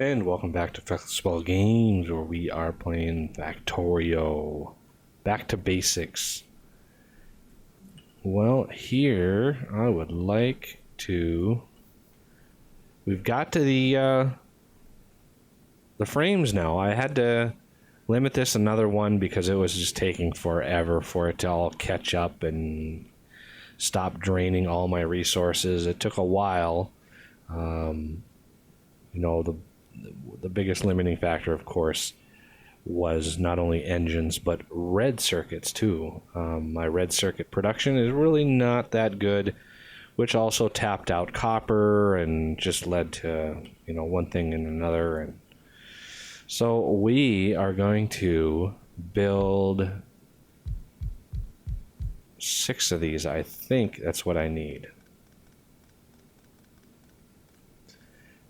And welcome back to Flexible Games, where we are playing Factorio. Back to basics. Well, here I would like to. We've got to the frames now. I had to limit this another one because it was just taking forever for it to all catch up and stop draining all my resources. It took a while. The biggest limiting factor, of course, was not only engines but red circuits too. My red circuit production is really not that good, which also tapped out copper and just led to one thing and another. And so we are going to build 6 of these. I think that's what I need,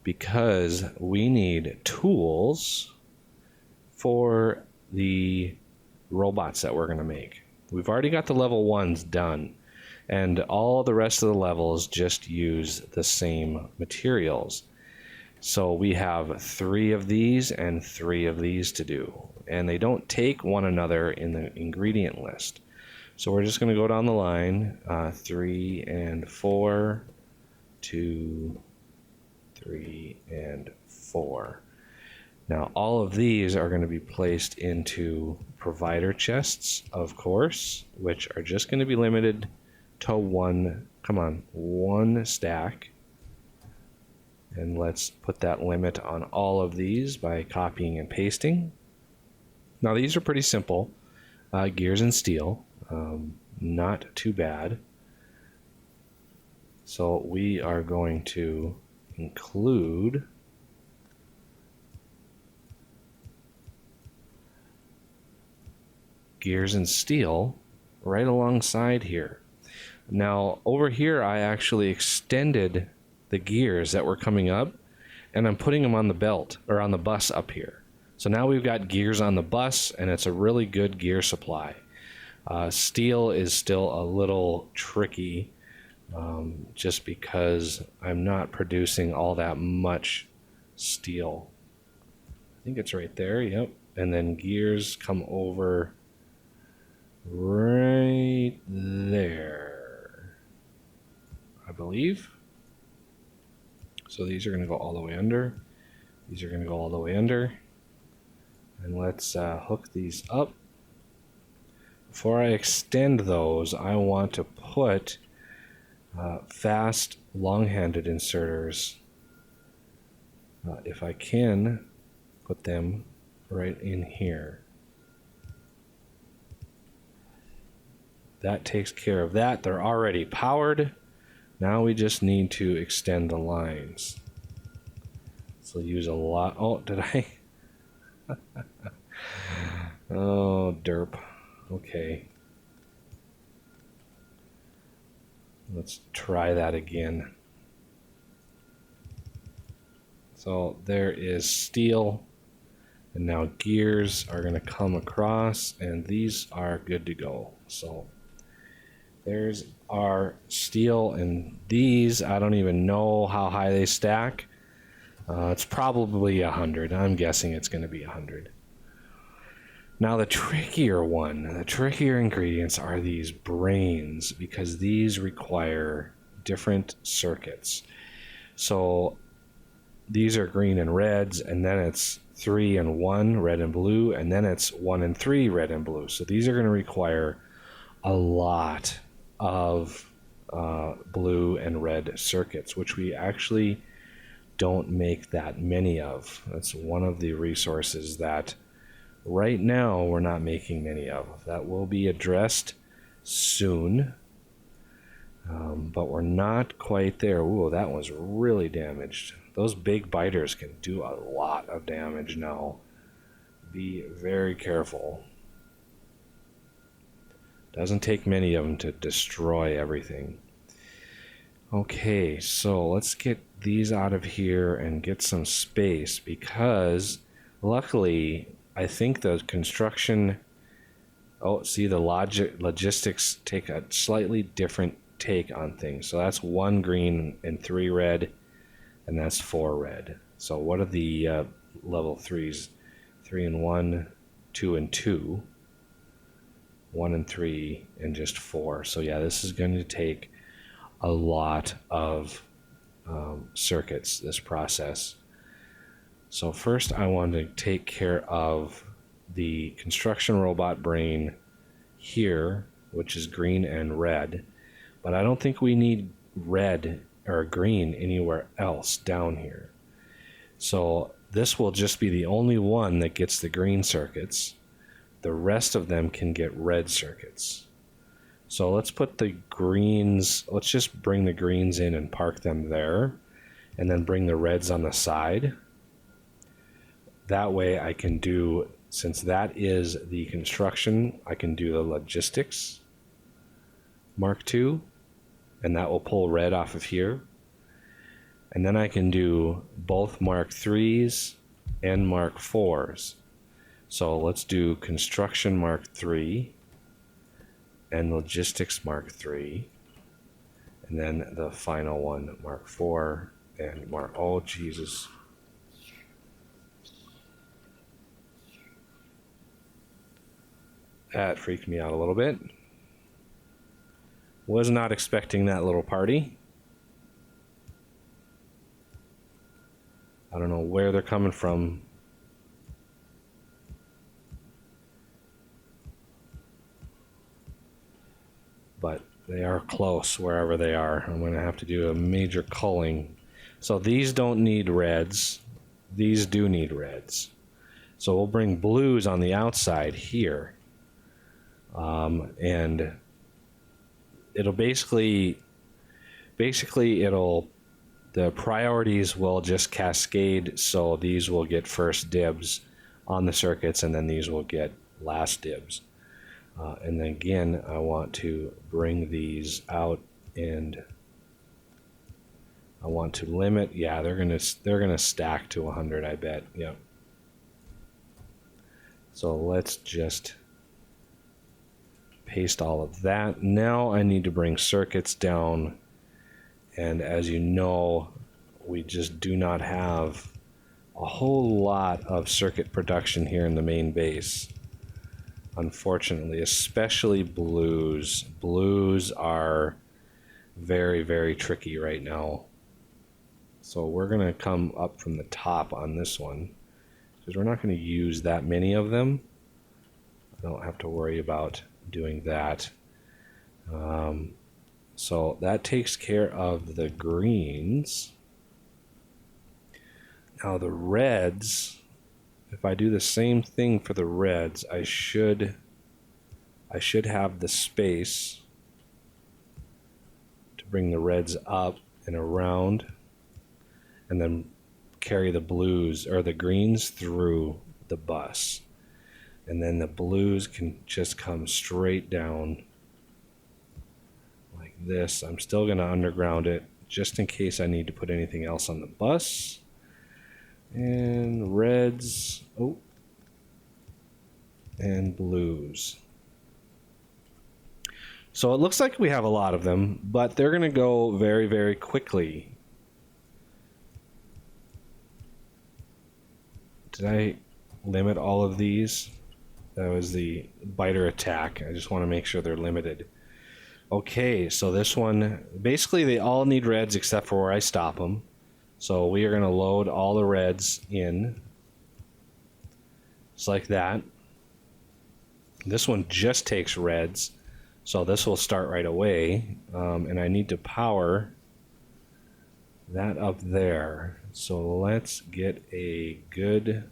because we need tools for the robots that we're going to make. We've already got the level 1s done, and all the rest of the levels just use the same materials. So we have 3 of these and 3 of these to do, and they don't take one another in the ingredient list. So we're just going to go down the line, 3 and 4, 2, 3, and 4. Now all of these are going to be placed into provider chests, of course, which are just going to be limited to one stack. And let's put that limit on all of these by copying and pasting. Now these are pretty simple. Gears and steel, not too bad. So we are going to include gears and steel right alongside here. Now over here I actually extended the gears that were coming up, and I'm putting them on the belt or on the bus up here. So now we've got gears on the bus, and it's a really good gear supply. Steel is still a little tricky, just because I'm not producing all that much steel. I think it's right there, yep. And then gears come over right there, I believe. So these are going to go all the way under. These are going to go all the way under. And let's hook these up. Before I extend those, I want to put fast long-handed inserters, if I can, put them right in here. That takes care of that. They're already powered. Now we just need to extend the lines. So use a lot. Oh, did I? Oh, derp. Okay. Let's try that again. So there is steel, and now gears are going to come across, and these are good to go. So there's our steel, and these, I don't even know how high they stack. It's probably 100. I'm guessing it's going to be 100. Now the trickier ingredients are these brains, because these require different circuits. So these are green and reds, and then it's 3 and 1, red and blue, and then it's 1 and 3, red and blue. So these are going to require a lot of blue and red circuits, which we actually don't make that many of. That's one of the resources that right now we're not making many of. That will be addressed soon, but we're not quite there. Ooh, that was really damaged. Those big biters can do a lot of damage now. Be very careful. Doesn't take many of them to destroy everything. Okay, so let's get these out of here and get some space, because luckily I think the construction, the logistics take a slightly different take on things. So that's 1 green and 3 red, and that's 4 red. So what are the level 3s? 3 and 1, 2 and 2, 1 and 3, and just 4. So yeah, this is going to take a lot of circuits, this process. So first I want to take care of the construction robot brain here, which is green and red, but I don't think we need red or green anywhere else down here. So this will just be the only one that gets the green circuits. The rest of them can get red circuits. So let's put the greens, let's just bring the greens in and park them there, and then bring the reds on the side. That way I can do, since that is the construction, I can do the logistics Mark II, and that will pull red off of here. And then I can do both Mark IIIs and Mark IVs. So let's do construction Mark III and logistics Mark III. And then the final one, Mark IV and Mark, oh Jesus. That freaked me out a little bit. Was not expecting that little party. I don't know where they're coming from. But they are close wherever they are. I'm going to have to do a major culling. So these don't need reds. These do need reds. So we'll bring blues on the outside here. And it'll basically the priorities will just cascade, so these will get first dibs on the circuits, and then these will get last dibs. And then again, I want to bring these out, and I want to limit. Yeah, they're gonna stack to 100, I bet. Yep. So let's just paste all of that. Now I need to bring circuits down, and as you know, we just do not have a whole lot of circuit production here in the main base, unfortunately, especially blues. Blues are very, very tricky right now. So we're going to come up from the top on this one, because we're not going to use that many of them. I don't have to worry about doing that. So that takes care of the greens. Now the reds, if I do the same thing for the reds, I should have the space to bring the reds up and around, and then carry the blues or the greens through the bus. And then the blues can just come straight down like this. I'm still going to underground it just in case I need to put anything else on the bus. And reds, and blues. So it looks like we have a lot of them, but they're going to go very, very quickly. Did I limit all of these? That was the biter attack. I just want to make sure they're limited. Okay, so this one, basically they all need reds except for where I stop them. So we are going to load all the reds in, just like that. This one just takes reds, so this will start right away. And I need to power that up there. So let's get a good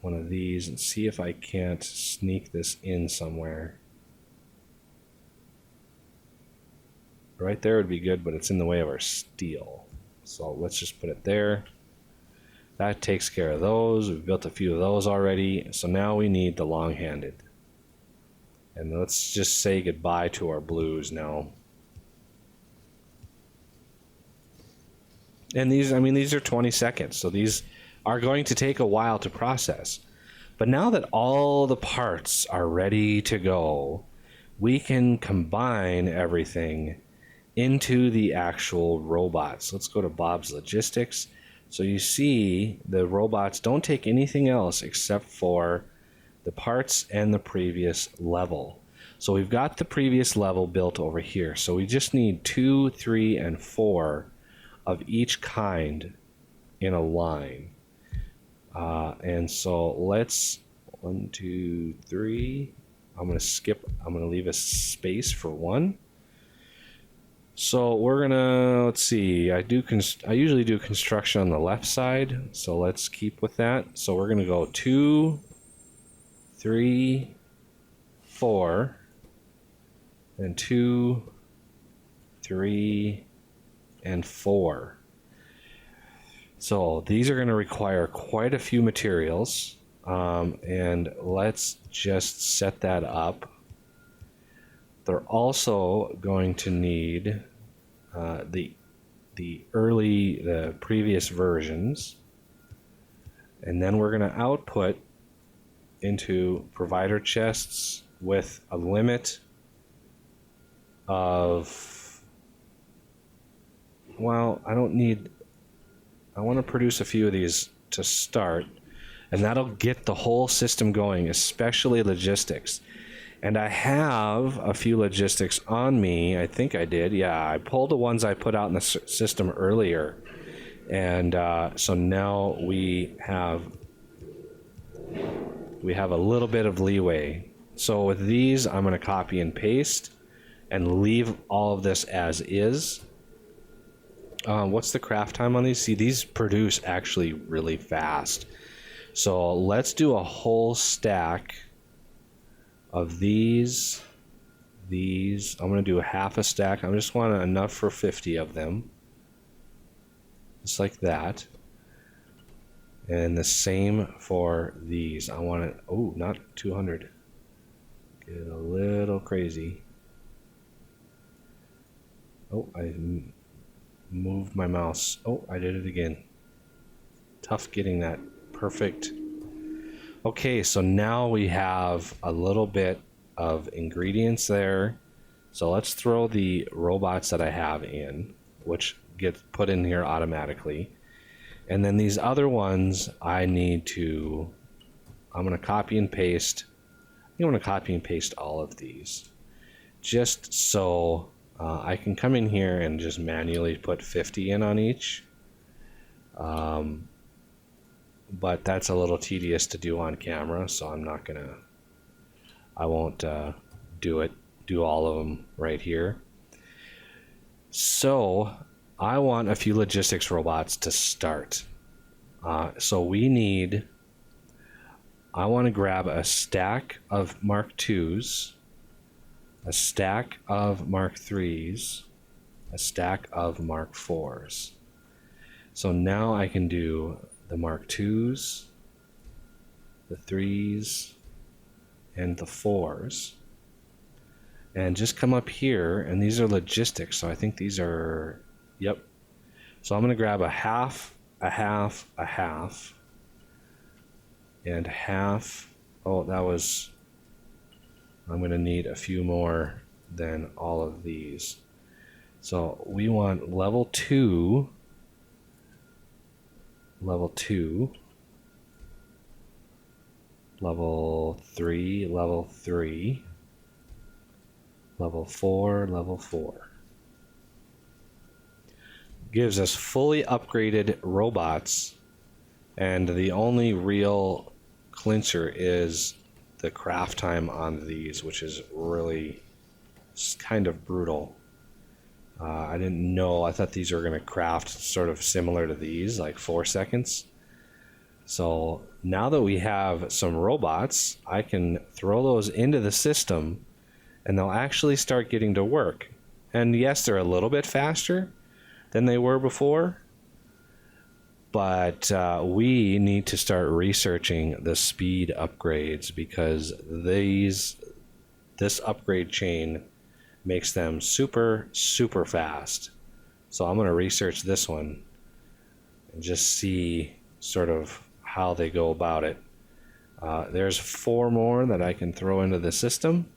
one of these and see if I can't sneak this in somewhere. Right there would be good, but it's in the way of our steel. So let's just put it there. That takes care of those. We've built a few of those already. So now we need the long-handed. And let's just say goodbye to our blues now. And these are 20 seconds. So these are going to take a while to process. But now that all the parts are ready to go, we can combine everything into the actual robots. Let's go to Bob's Logistics. So you see the robots don't take anything else except for the parts and the previous level. So we've got the previous level built over here. So we just need 2, 3, and 4 of each kind in a line. And so let's 1, 2, 3. I'm going to leave a space for 1. So we're gonna, let's see, I usually do construction on the left side, so let's keep with that. So we're gonna go 2, 3, 4, and 2, 3, and 4. So these are gonna require quite a few materials, and let's just set that up. They're also going to need the previous versions, and then we're going to output into provider chests with a limit of, well, I want to produce a few of these to start, and that'll get the whole system going, especially logistics. And I have a few logistics on me. I think I did. Yeah, I pulled the ones I put out in the system earlier. And so now we have a little bit of leeway. So with these, I'm going to copy and paste and leave all of this as is. What's the craft time on these? See, these produce actually really fast. So let's do a whole stack of these. I'm going to do a half a stack. I just want enough for 50 of them. Just like that. And the same for these. I want it, oh, not 200. Get a little crazy. Oh, I moved my mouse. Oh, I did it again. Tough getting that perfect. Okay, so now we have a little bit of ingredients there. So let's throw the robots that I have in, which get put in here automatically. And then these other ones I'm going to copy and paste. I'm going to copy and paste all of these. Just so I can come in here and just manually put 50 in on each. But that's a little tedious to do on camera, so I won't do all of them right here. So I want a few logistics robots to start. So I want to grab a stack of Mark IIs, a stack of Mark IIIs, a stack of Mark IVs. So now I can do the Mark IIs, the 3s, and the 4s. And just come up here, and these are logistics, so I think these are, yep. So I'm going to grab a half, a half, a half, and half. Oh, I'm going to need a few more than all of these. So we want level 2, level 2, level 3, level 3, level 4, level 4. Gives us fully upgraded robots, and the only real clincher is the craft time on these, which is really kind of brutal. I didn't know. I thought these were going to craft sort of similar to these, like 4 seconds. So now that we have some robots, I can throw those into the system and they'll actually start getting to work. And yes, they're a little bit faster than they were before, but we need to start researching the speed upgrades, because this upgrade chain makes them super, super fast. So I'm going to research this one and just see sort of how they go about it. There's 4 more that I can throw into the system.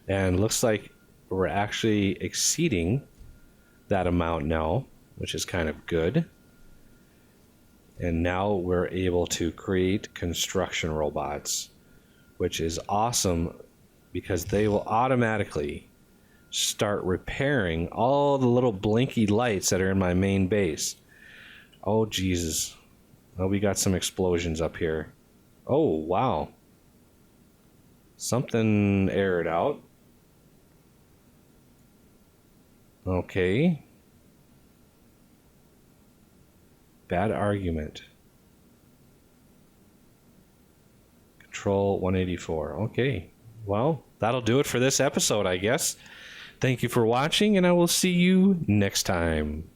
And looks like we're actually exceeding that amount now, which is kind of good. And now we're able to create construction robots, which is awesome because they will automatically start repairing all the little blinky lights that are in my main base. Oh, Jesus. Oh, we got some explosions up here. Oh, wow. Something aired out. Okay. Bad argument. Control 184. Okay. Well, that'll do it for this episode, I guess. Thank you for watching, and I will see you next time.